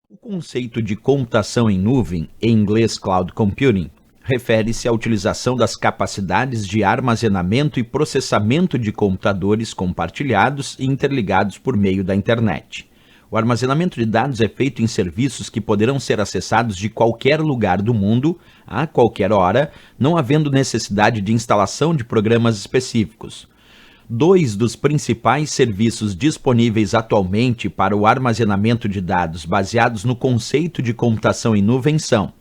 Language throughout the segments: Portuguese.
O conceito de computação em nuvem, em inglês Cloud Computing, refere-se à utilização das capacidades de armazenamento e processamento de computadores compartilhados e interligados por meio da internet. O armazenamento de dados é feito em serviços que poderão ser acessados de qualquer lugar do mundo, a qualquer hora, não havendo necessidade de instalação de programas específicos. Dois dos principais serviços disponíveis atualmente para o armazenamento de dados baseados no conceito de computação em nuvem são,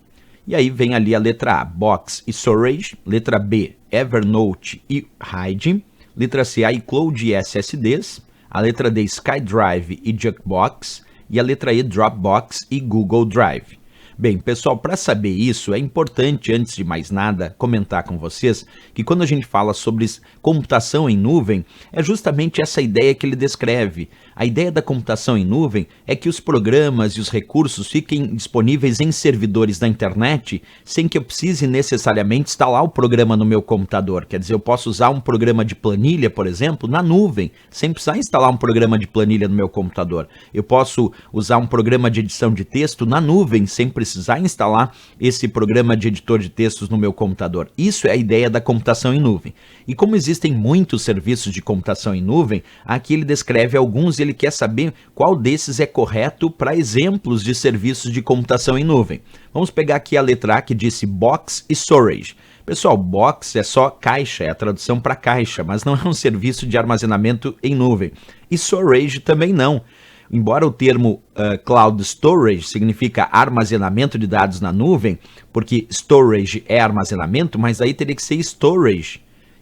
e aí vem ali a letra A, Box e Storage, letra B, Evernote e Hide, letra C, iCloud e SSDs, a letra D, SkyDrive e Junkbox, e a letra E, Dropbox e Google Drive. Bem, pessoal, para saber isso, é importante, antes de mais nada, comentar com vocês que quando a gente fala sobre computação em nuvem, é justamente essa ideia que ele descreve. A ideia da computação em nuvem é que os programas e os recursos fiquem disponíveis em servidores da internet sem que eu precise necessariamente instalar o programa no meu computador. Quer dizer, eu posso usar um programa de planilha, por exemplo, na nuvem, sem precisar instalar um programa de planilha no meu computador. Eu posso usar um programa de edição de texto na nuvem, sem precisar instalar esse programa de editor de textos no meu computador. Isso é a ideia da computação em nuvem. E como existem muitos serviços de computação em nuvem, aqui ele descreve alguns e ele quer saber qual desses é correto para exemplos de serviços de computação em nuvem. Vamos pegar aqui a letra A que disse Box e Storage. Pessoal, Box é só caixa, é a tradução para caixa, mas não é um serviço de armazenamento em nuvem. E Storage também não. Embora o termo Cloud Storage significa armazenamento de dados na nuvem, porque storage é armazenamento, mas aí teria que ser storage.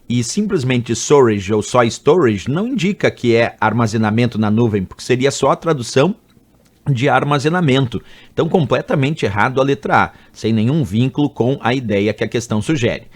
E simplesmente storage ou só storage não indica que é armazenamento na nuvem, porque seria só a tradução de armazenamento. Então, completamente errado a letra A, sem nenhum vínculo com a ideia que a questão sugere.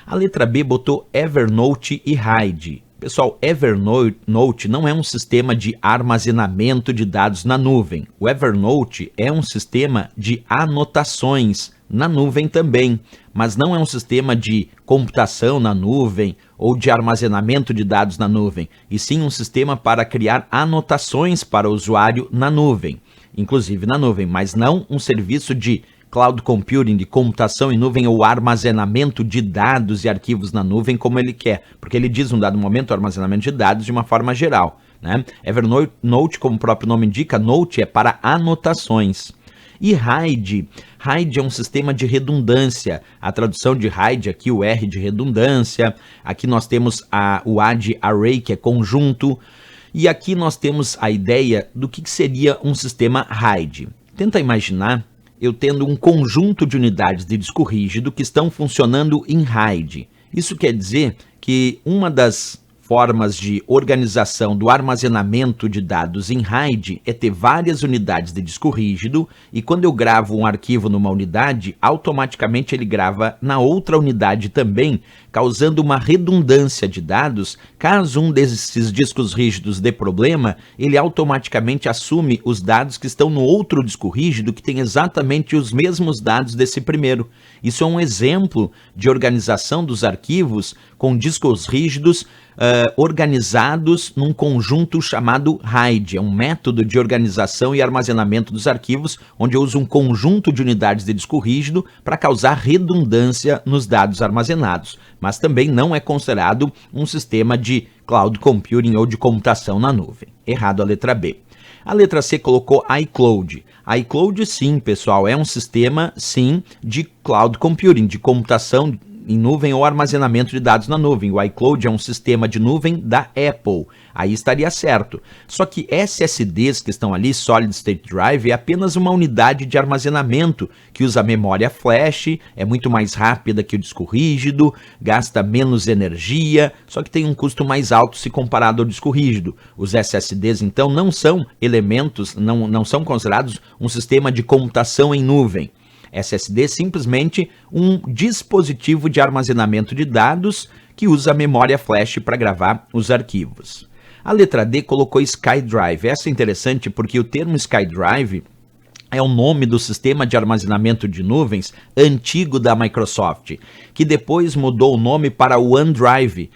A letra B botou Evernote e Hide. Pessoal, Evernote não é um sistema de armazenamento de dados na nuvem. O Evernote é um sistema de anotações na nuvem também, mas não é um sistema de computação na nuvem ou de armazenamento de dados na nuvem, e sim um sistema para criar anotações para o usuário na nuvem, inclusive na nuvem, mas não um serviço de Cloud Computing, de computação em nuvem ou armazenamento de dados e arquivos na nuvem como ele quer, porque ele diz num dado momento armazenamento de dados de uma forma geral, né? Evernote, como o próprio nome indica, Note é para anotações. E Hide é um sistema de redundância. A tradução de Hide aqui, o R de redundância. Aqui nós temos o A de Array, que é conjunto. E aqui nós temos a ideia do que seria um sistema Hide. Tenta imaginar eu tendo um conjunto de unidades de disco rígido que estão funcionando em RAID. Isso quer dizer que uma das formas de organização do armazenamento de dados em RAID é ter várias unidades de disco rígido e quando eu gravo um arquivo numa unidade, automaticamente ele grava na outra unidade também, causando uma redundância de dados. Caso um desses discos rígidos dê problema, ele automaticamente assume os dados que estão no outro disco rígido que tem exatamente os mesmos dados desse primeiro. Isso é um exemplo de organização dos arquivos com discos rígidos organizados num conjunto chamado RAID. É um método de organização e armazenamento dos arquivos, onde eu uso um conjunto de unidades de disco rígido para causar redundância nos dados armazenados, mas também não é considerado um sistema de cloud computing ou de computação na nuvem. Errado a letra B. A letra C colocou iCloud. iCloud, sim, pessoal, é um sistema, sim, de cloud computing, de computação em nuvem ou armazenamento de dados na nuvem. O iCloud é um sistema de nuvem da Apple. Aí estaria certo. Só que SSDs que estão ali, Solid State Drive, é apenas uma unidade de armazenamento que usa memória flash, é muito mais rápida que o disco rígido, gasta menos energia, só que tem um custo mais alto se comparado ao disco rígido. Os SSDs, então, não são elementos, não são considerados um sistema de computação em nuvem. SSD é simplesmente um dispositivo de armazenamento de dados que usa memória flash para gravar os arquivos. A letra D colocou SkyDrive. Essa é interessante porque o termo SkyDrive é o nome do sistema de armazenamento de nuvens antigo da Microsoft, que depois mudou o nome para OneDrive.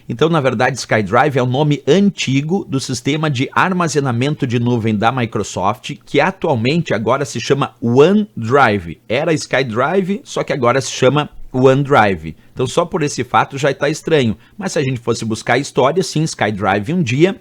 Então, na verdade, SkyDrive é o nome antigo do sistema de armazenamento de nuvem da Microsoft, que atualmente agora se chama OneDrive. Era SkyDrive, só que agora se chama OneDrive. Então, só por esse fato já está estranho. Mas se a gente fosse buscar a história, sim, SkyDrive um dia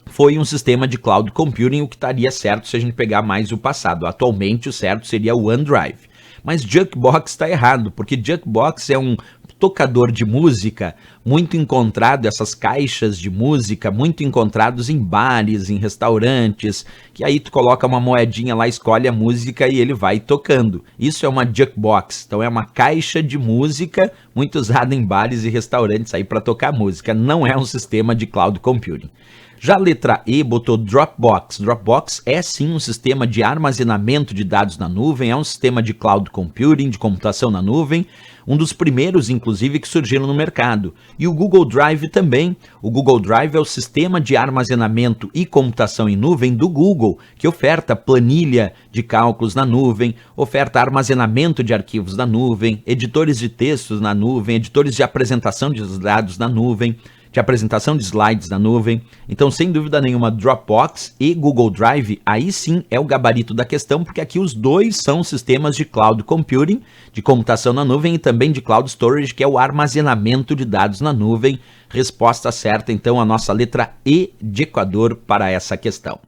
foi um sistema de cloud computing, o que estaria certo se a gente pegar mais o passado. Atualmente o certo seria o OneDrive. Mas Jukebox está errado, porque Jukebox é um tocador de música muito encontrado, essas caixas de música muito encontrados em bares, em restaurantes, que aí tu coloca uma moedinha lá, escolhe a música e ele vai tocando. Isso é uma Jukebox, então é uma caixa de música muito usada em bares e restaurantes aí para tocar música, não é um sistema de cloud computing. Já a letra E botou Dropbox. Dropbox é sim um sistema de armazenamento de dados na nuvem, é um sistema de cloud computing, de computação na nuvem, um dos primeiros, inclusive, que surgiram no mercado. E o Google Drive também. O Google Drive é o sistema de armazenamento e computação em nuvem do Google, que oferta planilha de cálculos na nuvem, oferta armazenamento de arquivos na nuvem, editores de textos na nuvem, editores de apresentação de dados na nuvem, de apresentação de slides na nuvem. Então, sem dúvida nenhuma, Dropbox e Google Drive, aí sim é o gabarito da questão, porque aqui os dois são sistemas de cloud computing, de computação na nuvem e também de cloud storage, que é o armazenamento de dados na nuvem. Resposta certa, então, a nossa letra E de Equador para essa questão.